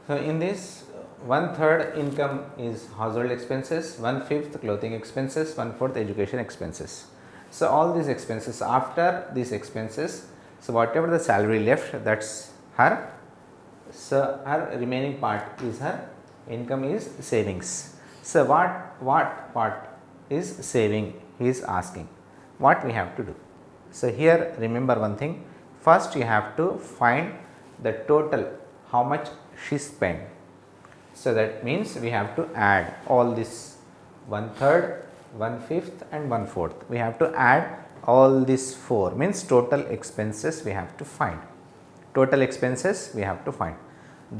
So in this, 1/3 income is household expenses, 1/5 clothing expenses, 1/4 education expenses. So all these expenses, after these expenses, so whatever the salary left, that's her. So her remaining part is her income is savings. So what part is saving? He is asking. What we have to do? So here remember one thing. First you have to find the total, how much she spent. So that means we have to add all this 1/3, 1/5 and 1/4. We have to add all these 4, means total expenses we have to find. Total expenses we have to find.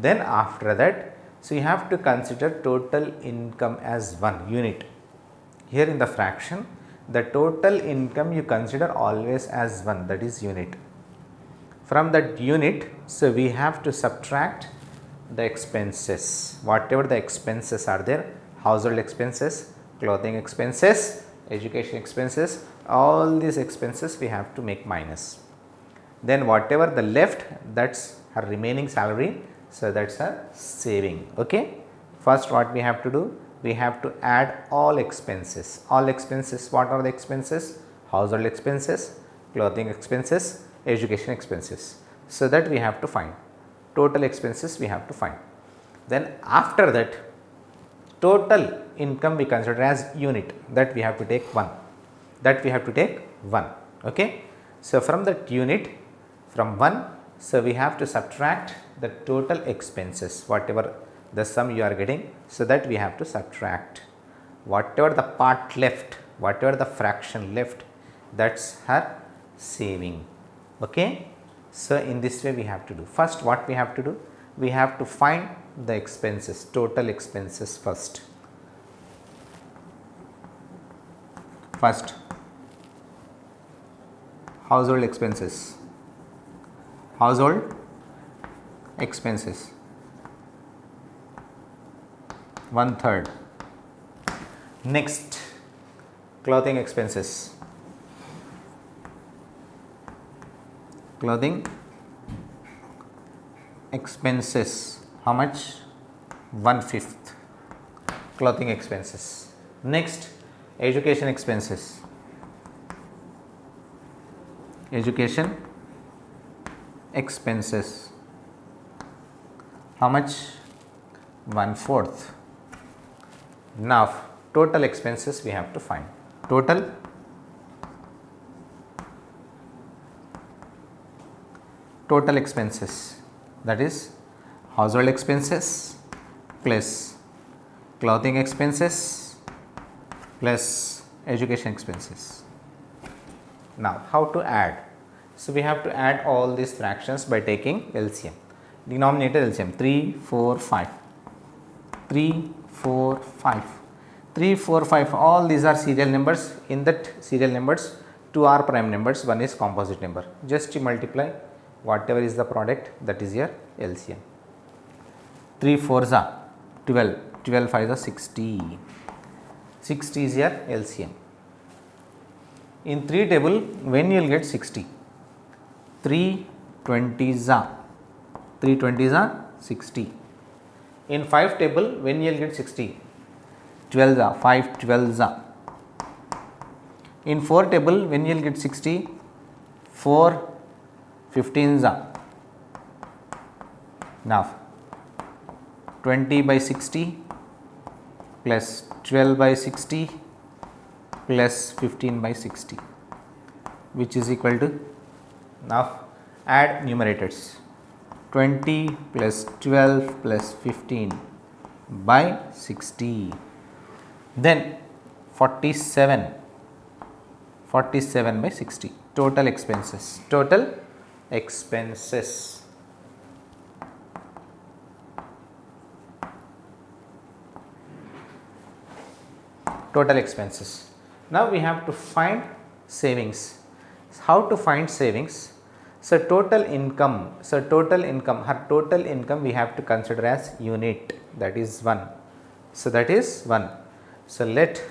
Then after that, so you have to consider total income as one unit. Here in the fraction, the total income you consider always as one, that is unit. From that unit, so we have to subtract the expenses, whatever the expenses are there, household expenses, clothing expenses, education expenses, all these expenses we have to make minus. Then whatever the left, that's her remaining salary, so that's her saving. Okay. First what we have to do, we have to add all expenses. All expenses, what are the expenses? Household expenses, clothing expenses, education expenses. So that we have to find. Total expenses we have to find. Then after that, total income we consider as unit, that we have to take 1. That we have to take 1. Okay. So from that unit, from 1, so we have to subtract the total expenses, whatever the sum you are getting, so that we have to subtract. Whatever the part left, whatever the fraction left, that's her saving. Okay. So in this way we have to do. First what we have to do, we have to find the expenses, total expenses first. First, household expenses. Household expenses 1/3. Next, clothing expenses. Clothing expenses, how much? 1/5 clothing expenses. Next, education expenses. Education expenses, how much? 1/4. Now total expenses we have to find. Total expenses, that is household expenses plus clothing expenses plus education expenses. Now how to add? So we have to add all these fractions by taking LCM. Denominator LCM 3, 4, 5. 3, 4, 5. 3, 4, 5, all these are serial numbers. In that serial numbers, 2 are prime numbers, 1 is composite number. Just you multiply whatever is the product, that is your LCM. 3 4s are 12, 12 5s are 60. 60 is your LCM. In 3 table, when you will get 60? 3 20s are 60. In 5 table, when you will get 60? 12s are 5 12s are. In 4 table, when you will get 60? 4 15s are. Now 20 by 60 plus 12 by 60 plus 15 by 60, which is equal to, now add numerators, 20 plus 12 plus 15 by 60, then 47 by 60. Total expenses, total expenses. Total expenses. Now we have to find savings. How to find savings? So total income, her total income we have to consider as unit, that is 1. So that is 1. So let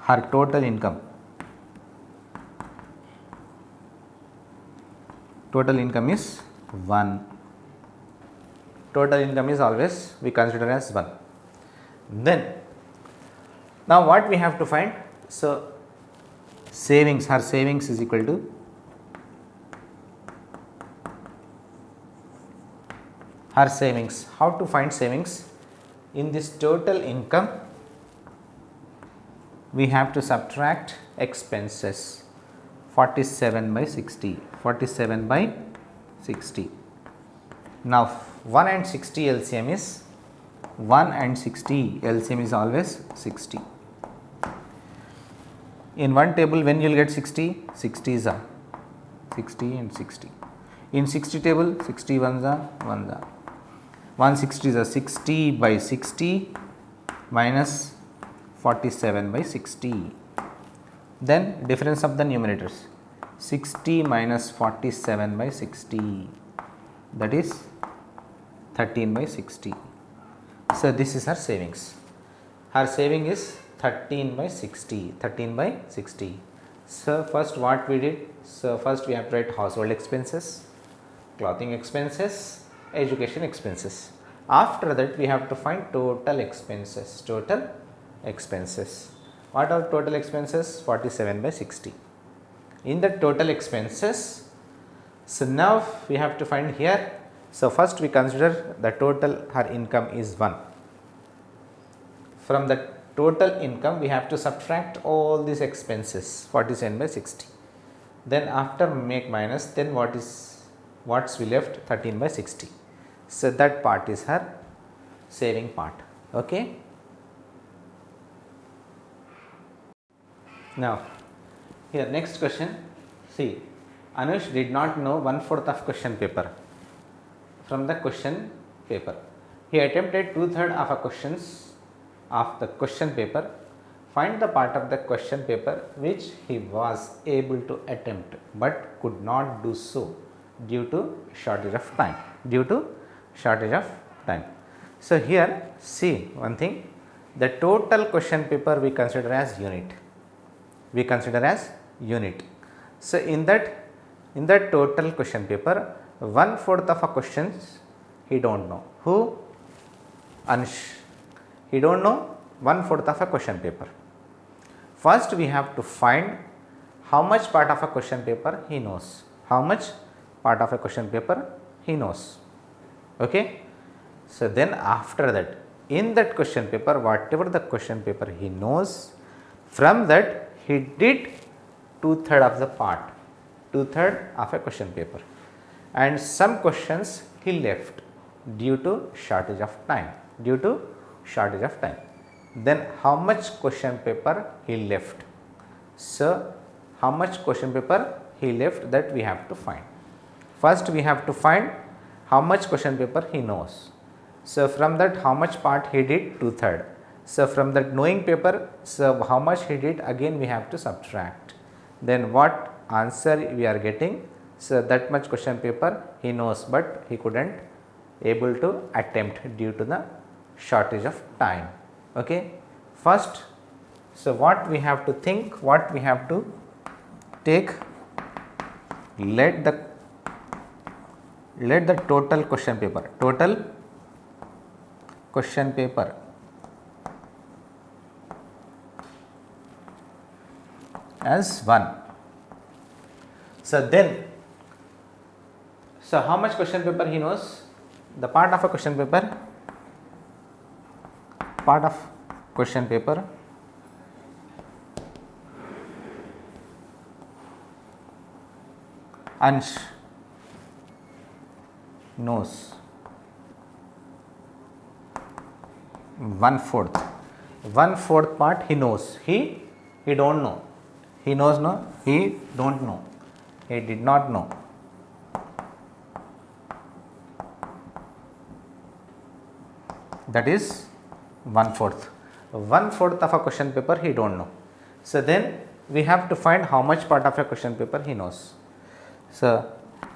her total income is 1. Total income is always we consider as 1. Then now what we have to find? So savings, her savings is equal to her savings. How to find savings? In this total income we have to subtract expenses, 47 by 60, 47 by 60. Now 1 and 60 LCM is 1 and 60 LCM is always 60. In one table when you will get 60, 60 is 60 and 60. In 60 table 60 ones are 1 are 160 is 60 by 60 minus 47 by 60. Then difference of the numerators, 60 minus 47 by 60, that is 13 by 60. So this is her savings. Her saving is 13 by 60, 13 by 60. So first what we did? So first we have to write household expenses, clothing expenses, education expenses. After that we have to find total expenses, total expenses. What are total expenses? 47 by 60. In the total expenses, so now we have to find here. So first we consider the total, her income is 1. From the total income we have to subtract all these expenses, 47 by 60. Then after make minus, then what's we left? 13 by 60. So that part is her saving part. Okay. Now here next question. See, Anush did not know 1/4 of question paper. From the question paper, he attempted 2/3 of a questions of the question paper. Find the part of the question paper which he was able to attempt but could not do so due to shortage of time. Due to shortage of time. So here see one thing, the total question paper we consider as unit. We consider as unit. So in that total question paper, 1/4 of a questions he don't know. Who? Ansh. He don't know 1/4 of a question paper. First we have to find how much part of a question paper he knows. How much part of a question paper he knows. Okay. So then after that, in that question paper, whatever the question paper he knows, from that he did 2/3 of the part, 2/3 of a question paper, and some questions he left due to shortage of time, due to shortage of time. Then how much question paper he left? So how much question paper he left, that we have to find. First we have to find how much question paper he knows. So from that how much part he did? 2/3. So from that knowing paper, so how much he did, again we have to subtract. Then what answer we are getting? So that much question paper he knows but he couldn't able to attempt due to the shortage of time. Okay. First, so what we have to think, what we have to take, let the total question paper, total question paper as 1. So then, so how much question paper he knows? The part of a question paper, part of question paper Ansh knows 1/4. 1/4 part he knows. He don't know. He knows no. He don't know. He did not know. That is 1/4. 1/4 of a question paper he don't know. So then we have to find how much part of a question paper he knows. So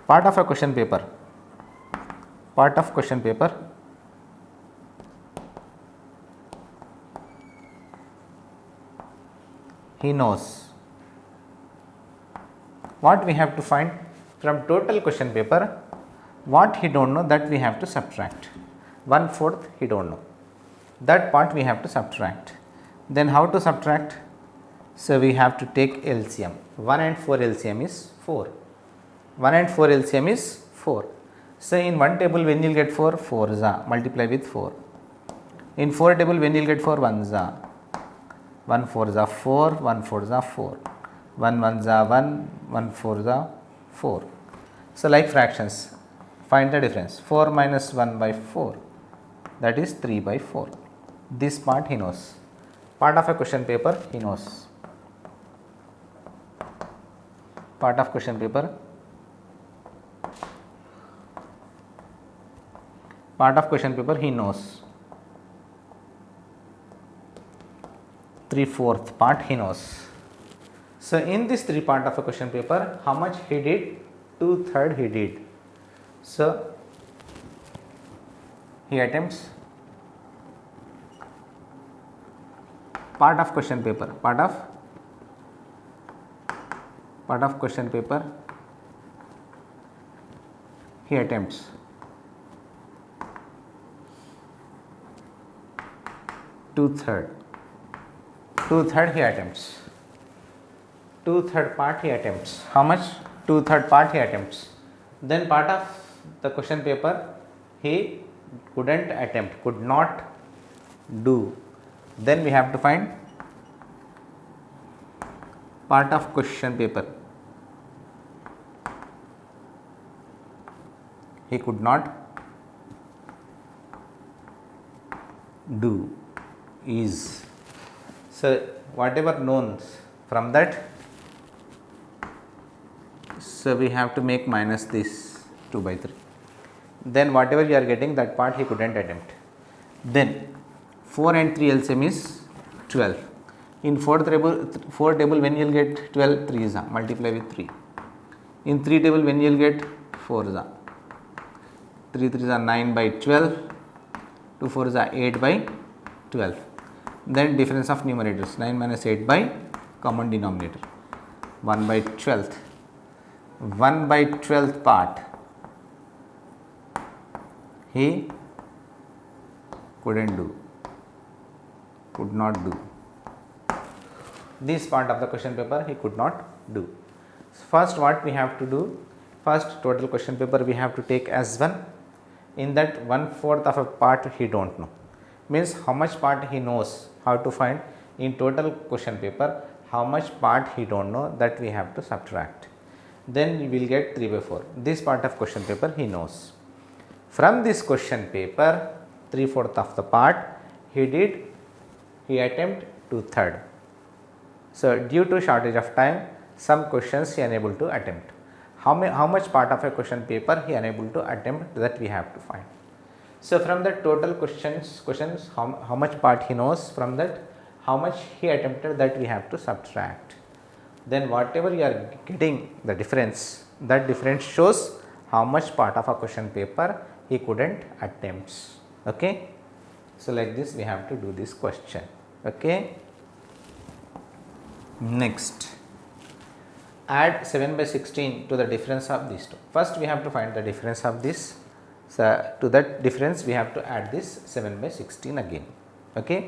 part of a question paper, part of question paper he knows. What we have to find? From total question paper, What he don't know, that we have to subtract. 1/4 he don't know, that part we have to subtract. Then how to subtract? So we have to take LCM. 1 and 4 LCM is 4. 1 and 4 LCM is 4. So in one table when you will get 4, 4 za, multiply with 4. In 4 table when you will get 4, 1 za, 1 4 za 4, 1 4 za 4, 1 1 za 1, 1 4 za 4. So like fractions, find the difference. 4 minus 1 by 4, that is 3 by 4. This part he knows. Part of a question paper he knows. Part of question paper. Part of question paper he knows. 3/4 part he knows. So in this 3 part of a question paper, how much he did? 2/3 he did. So he attempts part of question paper, part of question paper he attempts. Two-third he attempts. 2/3 part he attempts. How much? 2/3 part he attempts. Then part of the question paper he couldn't attempt, could not do. Then we have to find part of question paper he could not do is. So whatever known from that, so we have to make minus this 2/3. Then whatever you are getting, that part he couldn't attempt. Then 4 and 3 LCM is 12. In 4 table when you will get 12, 3 is a, multiply with 3. In 3 table when you will get 4 is a, 3 3 is a 9 by 12, 2 4 is a 8 by 12. Then difference of numerators, 9 minus 8 by common denominator, 1 by 12th. 1 by 12th part he couldn't do, could not do. This part of the question paper he could not do. First what we have to do? First total question paper we have to take as 1. In that 1/4 of a part he don't know, means how much part he knows. How to find in total question paper how much part he don't know, that we have to subtract. Then we will get 3/4. This part of question paper he knows. From this question paper 3/4 of the part he attempt 2/3. So due to shortage of time, some questions he unable to attempt. How much part of a question paper he unable to attempt, that we have to find. So from the total questions how much part he knows, from that how much he attempted, that we have to subtract. Then whatever you are getting the difference, that difference shows how much part of a question paper he couldn't attempt. Okay. So like this we have to do this question. Okay. Next, add 7/16 to the difference of these two. First we have to find the difference of this. So to that difference we have to add this 7/16 again. Okay.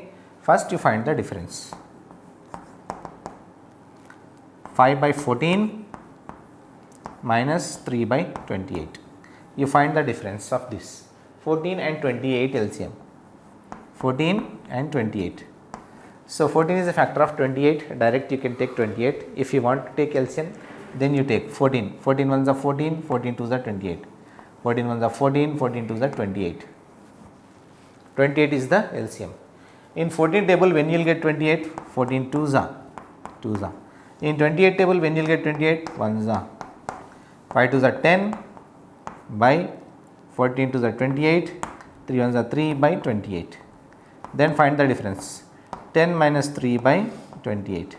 First you find the difference. 5/14 minus 3/28. You find the difference of this. 14 and 28 LCM. 14 and 28. So 14 is a factor of 28. Direct you can take 28. If you want to take LCM, then you take 14. 14 ones are 14. 14 twos are 28. 14 ones are 14. 14 twos are 28. 28 is the LCM. In 14 table when you will get 28, 14 twos are 2s are. In 28 table when you will get 28, 1s are. 5 twos are 10 by 14 twos are 28. 3 ones are 3 by 28. Then find the difference. 10 minus 3 by 28,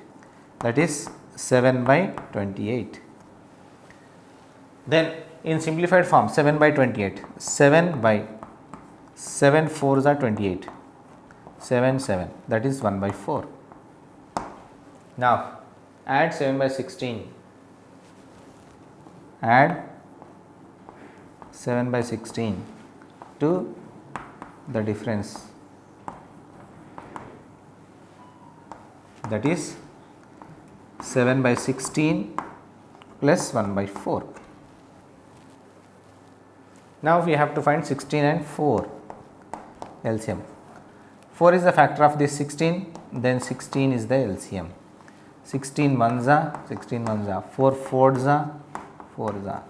that is 7 by 28. Then in simplified form 7 by 28, 7 by 7 4s are 28, 7 7, that is 1 by 4. Now add 7/16, add 7 by 16 to the difference, that is 7 by 16 plus 1 by 4. Now we have to find 16 and 4 LCM. 4 is the factor of this 16, then 16 is the LCM. 16 ones are 4 fours are 4s are,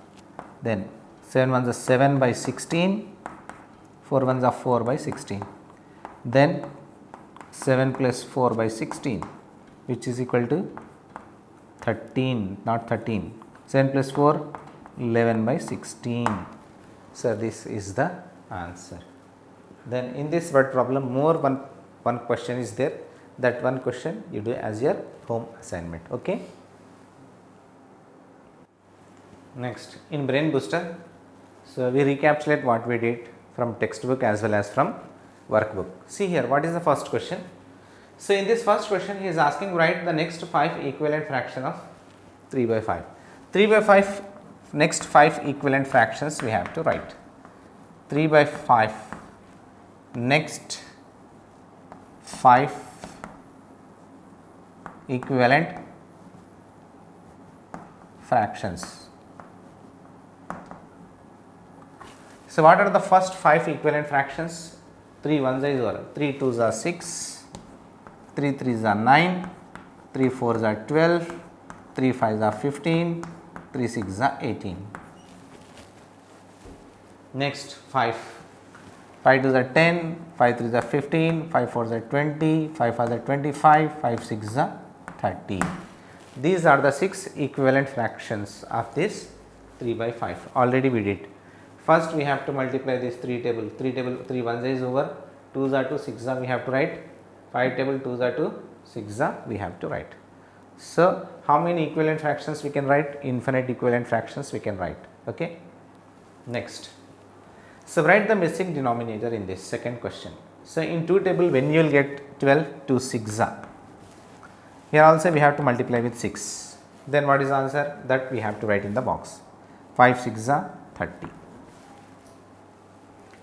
then 7 ones are 7 by 16, 4 ones are 4 by 16, then 7 plus 4 by 16, which is equal to 13, not 13. 7 plus 4, 11 by 16. So this is the answer. Then in this word problem, one question is there. That one question you do as your home assignment. Okay. Next, in Brain Booster, so we recapitulate what we did from textbook as well as from workbook. See here, what is the first question? So in this first question, he is asking write the next 5 equivalent fraction of 3 by 5. 3 by 5, next 5 equivalent fractions we have to write. 3 by 5, next 5 equivalent fractions. So what are the first 5 equivalent fractions? 3 ones is over, 3 twos are 6, 3 threes are 9, 3 fours are 12, 3 fives are 15, 3 sixes are 18. Next 5 twos are 10, 5 threes are 15, 5 fours are 20, 5 fives are 25, 5 sixes are 30. These are the 6 equivalent fractions of this 3 by 5. Already we did. First we have to multiply this 3 table, 3 ones is over, 2s are 2, 6s are we have to write, 5 table 2s are 2, 6s are we have to write. So how many equivalent fractions we can write? Infinite equivalent fractions we can write. Okay. Next, so write the missing denominator in this second question. So in 2 table, when you will get 12, 2 6s are. Here also we have to multiply with 6. Then what is the answer? That we have to write in the box. 5 6s are 30.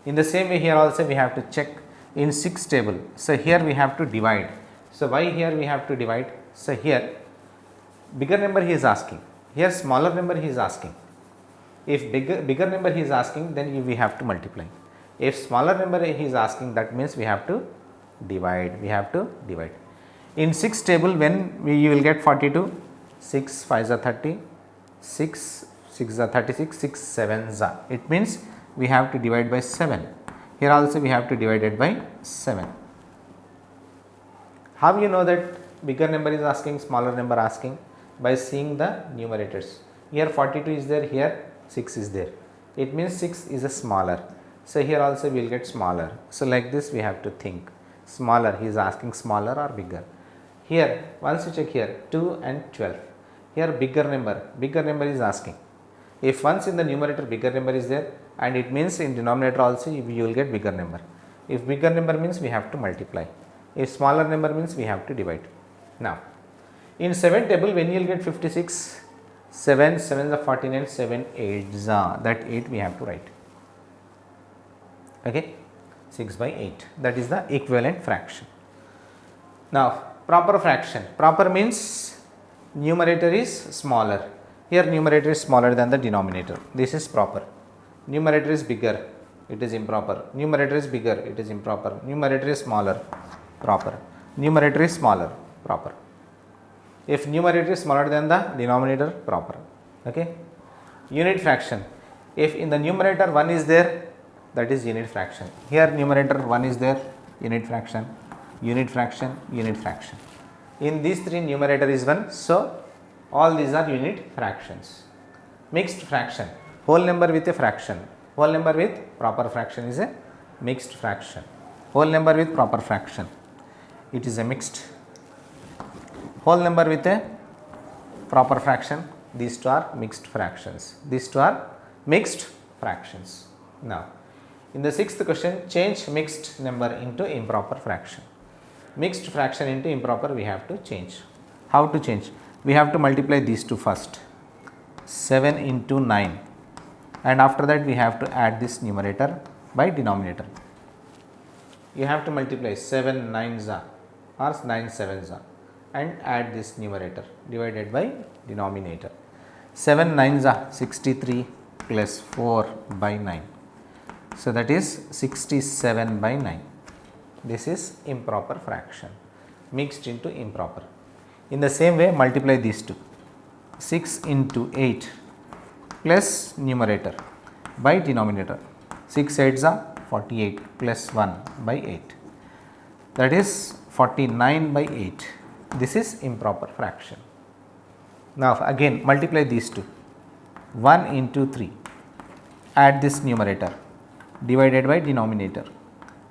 In the same way, here also we have to check in 6 table. So here we have to divide. So why here we have to divide? So here bigger number he is asking, here smaller number he is asking. If bigger number he is asking, then we have to multiply. If smaller number he is asking, that means we have to divide. We have to divide. In 6 table, when you will get 42, 6 5s are 30, 6 6s are 36, 6 7s are. It means we have to divide by 7. Here also we have to divide it by 7. How you know that bigger number is asking, smaller number asking? By seeing the numerators. Here 42 is there, here 6 is there. It means 6 is a smaller. So here also we will get smaller. So like this we have to think. Smaller, he is asking smaller or bigger. Here once you check here 2 and 12. Here bigger number is asking. If once in the numerator bigger number is there, and it means in denominator also you will get bigger number. If bigger number means we have to multiply. If smaller number means we have to divide. Now in 7 table, when you will get 56, 7 7s are 49, 7 8s are, that 8 we have to write. Okay, 6 by 8, that is the equivalent fraction. Now proper fraction. Proper means numerator is smaller. Here numerator is smaller than the denominator. This is proper. Numerator is bigger, it is improper. Numerator is bigger, it is improper. Numerator is smaller, proper. Numerator is smaller, proper. If numerator is smaller than the denominator, proper. Okay. Unit fraction. If in the numerator 1 is there, that is unit fraction. Here numerator 1 is there, unit fraction, unit fraction, unit fraction. In these 3 numerator is 1, so all these are unit fractions. Mixed fraction. Whole number with a fraction. Whole number with proper fraction is a mixed fraction. Whole number with proper fraction, it is a mixed. Whole number with a proper fraction, these two are mixed fractions. These two are mixed fractions. Now in the 6th question, change mixed number into improper fraction. Mixed fraction into improper we have to change. How to change? We have to multiply these two first. 7 into 9, and after that we have to add this numerator by denominator. You have to multiply 7 9s are or 9 7s are and add this numerator divided by denominator. 7 9s are 63 plus 4 by 9. So, that is 67 by 9. This is improper fraction mixed into improper. In the same way, multiply these two. 6 into 8 plus numerator by denominator. 6 8s are 48 plus 1 by 8. That is 49 by 8. This is improper fraction. Now, again multiply these two. 1 into 3. Add this numerator divided by denominator.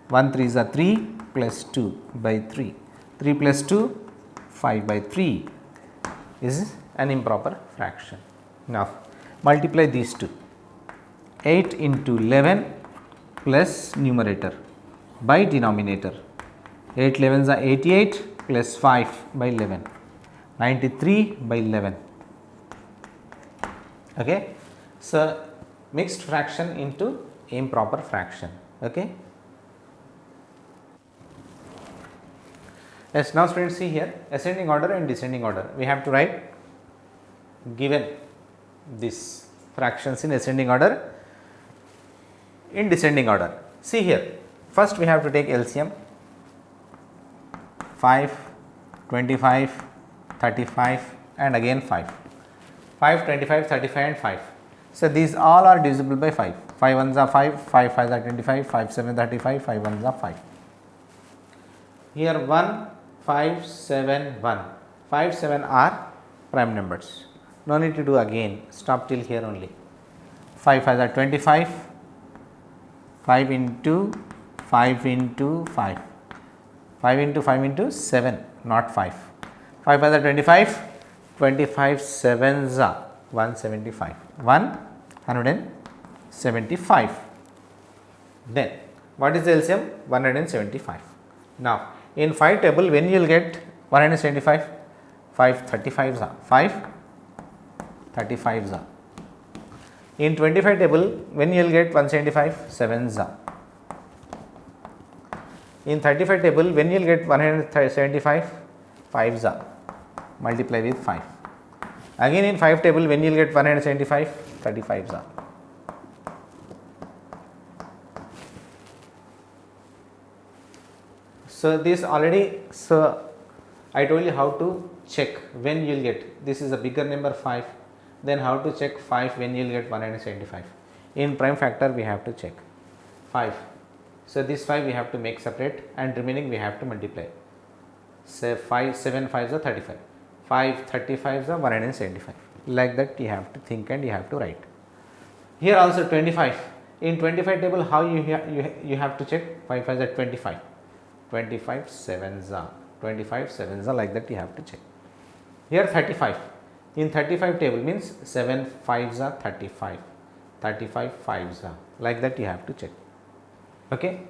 1 3s are 3 plus 2 by 3. 3 plus 2 5 by 3 is an improper fraction. Now, multiply these two. 8 into 11 plus numerator by denominator. 8 11s are 88 plus 5 by 11. 93 by 11. Okay. So, mixed fraction into improper fraction. Okay. Yes, now students, see here ascending order and descending order. We have to write given these fractions in ascending order, in descending order. See here, first we have to take LCM 5, 25, 35 and again 5. 5, 25, 35 and 5. So, these all are divisible by 5. 5 1s are 5, 5 5s are 25, 5 7 35, 5 1s are 5. Here 1, 5, 7, 1. 5, 7 are prime numbers. No need to do again, stop till here only. 5 5s are 25, 5 into 5 into 5. 5 into 5 into 7, not 5. 5 5s are 25, 25 7s are 175. 175. Then what is the LCM? 175. Now, in 5 table, when you will get 175? 5 35s are 5 35s are. In 25 table, when you will get 175? 7s are. In 35 table, when you will get 175? 5s are. Multiply with 5. Again in 5 table, when you will get 175? 35s are. So, this already, so I told you how to check when you will get, this is a bigger number 5, then how to check 5 when you will get 175. In prime factor we have to check 5. So, this 5 we have to make separate and remaining we have to multiply. Say 5, 7 5s are 35, 5 35s are 175. Like that you have to think and you have to write. Here also 25. In 25 table, how you have to check? 5 5s are 25. 25 7s are 25 7s are, like that you have to check. Here 35. In 35 table means 7 5s are 35, 35 5s are, like that you have to check. Okay.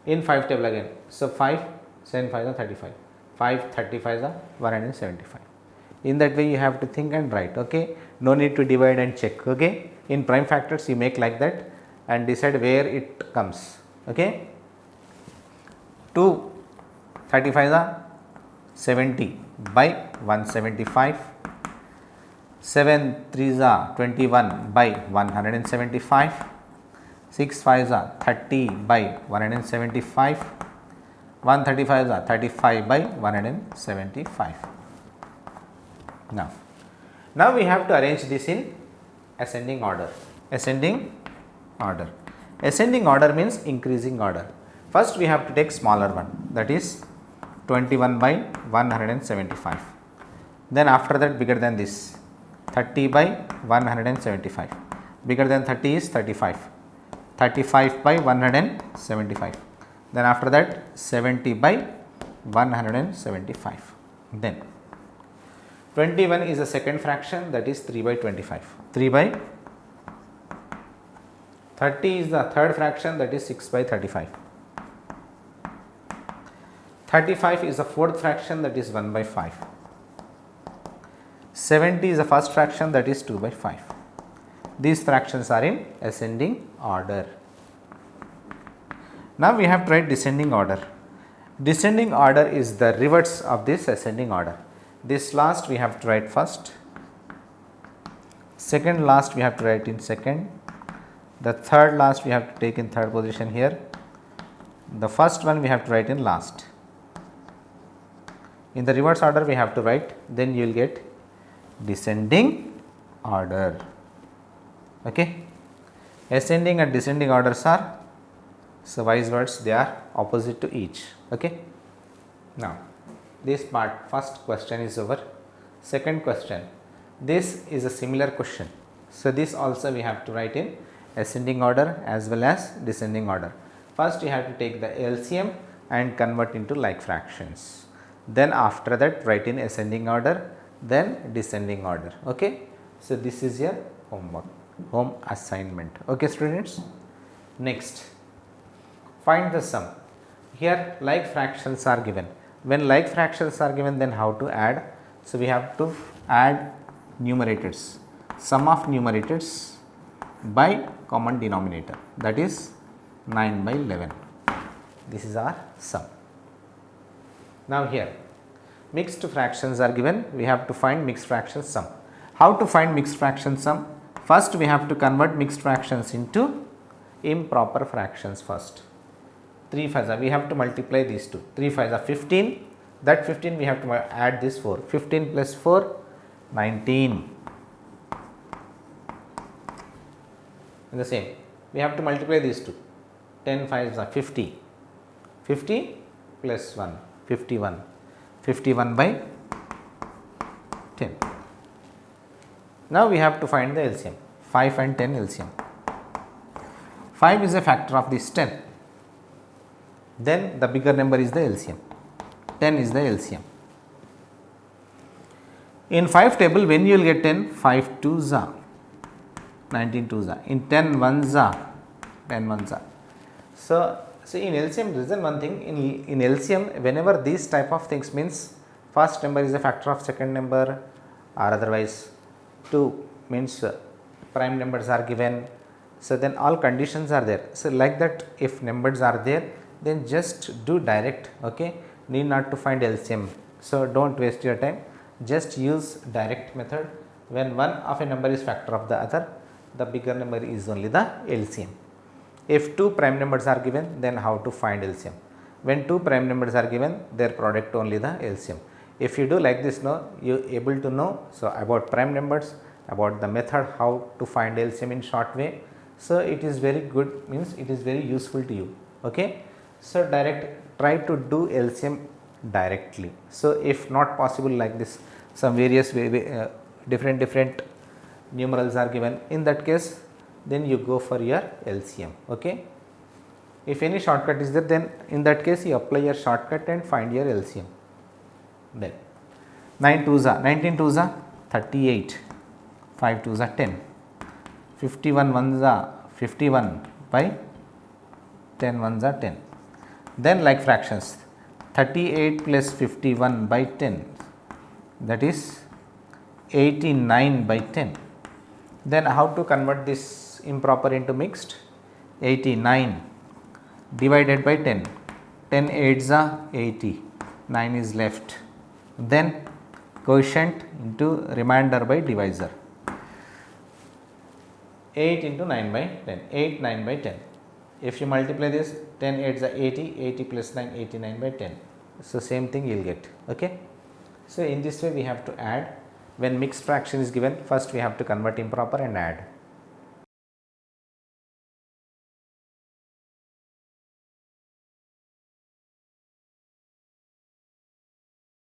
In 5 table again. So, 5 7 5s are 35, 5 35s are 175. In that way you have to think and write. Okay. No need to divide and check. Okay. In prime factors you make like that and decide where it comes. Okay. 2 35s are 70 by 175. 7 3s are 21 by 175. 6 5s are 30 by 175. 135s are 35 by 175. Now we have to arrange this in ascending order. Ascending order. Ascending order means increasing order. First we have to take smaller one, that is 21 by 175. Then after that bigger than this, 30 by 175. Bigger than 30 is 35. 35 by 175. Then after that 70 by 175. Then 21 is a second fraction, that is 3 by 25. 3 by 30 is the third fraction, that is 6 by 35. 35 is the fourth fraction, that is 1 by 5. 70 is the first fraction, that is 2 by 5. these fractions are in ascending order. Now we have tried descending order. Descending order is the reverse of this ascending order. This last we have to write first, second last we have to write in second, the third last we have to take in third position here, the first one we have to write in last. In the reverse order we have to write, then you will get descending order. Okay. Ascending and descending orders are, so vice versa, they are opposite to each. Okay. Now this part, first question is over. Second question, this is a similar question. So this also we have to write in ascending order as well as descending order. First you have to take the LCM and convert into like fractions. Then after that write in ascending order, then descending order. Okay. So this is your homework, home assignment. Okay students. Next, find the sum. Here like fractions are given. When like fractions are given, then how to add? So we have to add numerators, sum of numerators by common denominator, that is 9 by 11. This is our sum. Now here mixed fractions are given, we have to find mixed fraction sum. How to find mixed fraction sum? First we have to convert mixed fractions into improper fractions first. 3 5s are, we have to multiply these two. 3 5s are 15, that 15 we have to add this 4. 15 plus 4, 19. And the same, we have to multiply these two. 10 5s are 50. 50 plus 1, 51. 51 by 10. Now we have to find the LCM. 5 and 10 LCM. 5 is a factor of this 10. Then the bigger number is the LCM. 10 is the LCM. In 5 table, when you will get 10, 5 2s are 19 2s are. In 10 1s are 10 1s are. So in LCM, reason one thing, in LCM, whenever these type of things means first number is a factor of second number, or otherwise 2 means prime numbers are given. So then all conditions are there. So like that, if numbers are there, then just do direct. Okay, need not to find LCM. So don't waste your time, just use direct method. When one of a number is factor of the other, the bigger number is only the LCM. If two prime numbers are given, then how to find LCM? When two prime numbers are given, their product only the LCM. If you do like this, no, you able to know so about prime numbers, about the method how to find LCM in short way. So it is very good, means it is very useful to you. Okay. So try to do LCM directly. So if not possible like this, some various different numerals are given, in that case then you go for your LCM. Okay. If any shortcut is there, then in that case you apply your shortcut and find your LCM. Then 9 2s are 19 2s are 38, 5 2s are 10, 51 1s are 51 by 10 1s are 10. Then like fractions, 38 plus 51 by 10, that is 89 by 10. Then how to convert this improper into mixed? 89 divided by 10, 10 8s are 80, 9 is left. Then quotient into remainder by divisor, 8 into 9 by 10, 8 9 by 10. If you multiply this, 10 8s are 80, 80 plus 9, 89 by 10. So same thing you will get. Okay. So in this way we have to add. When mixed fraction is given, first we have to convert improper and add.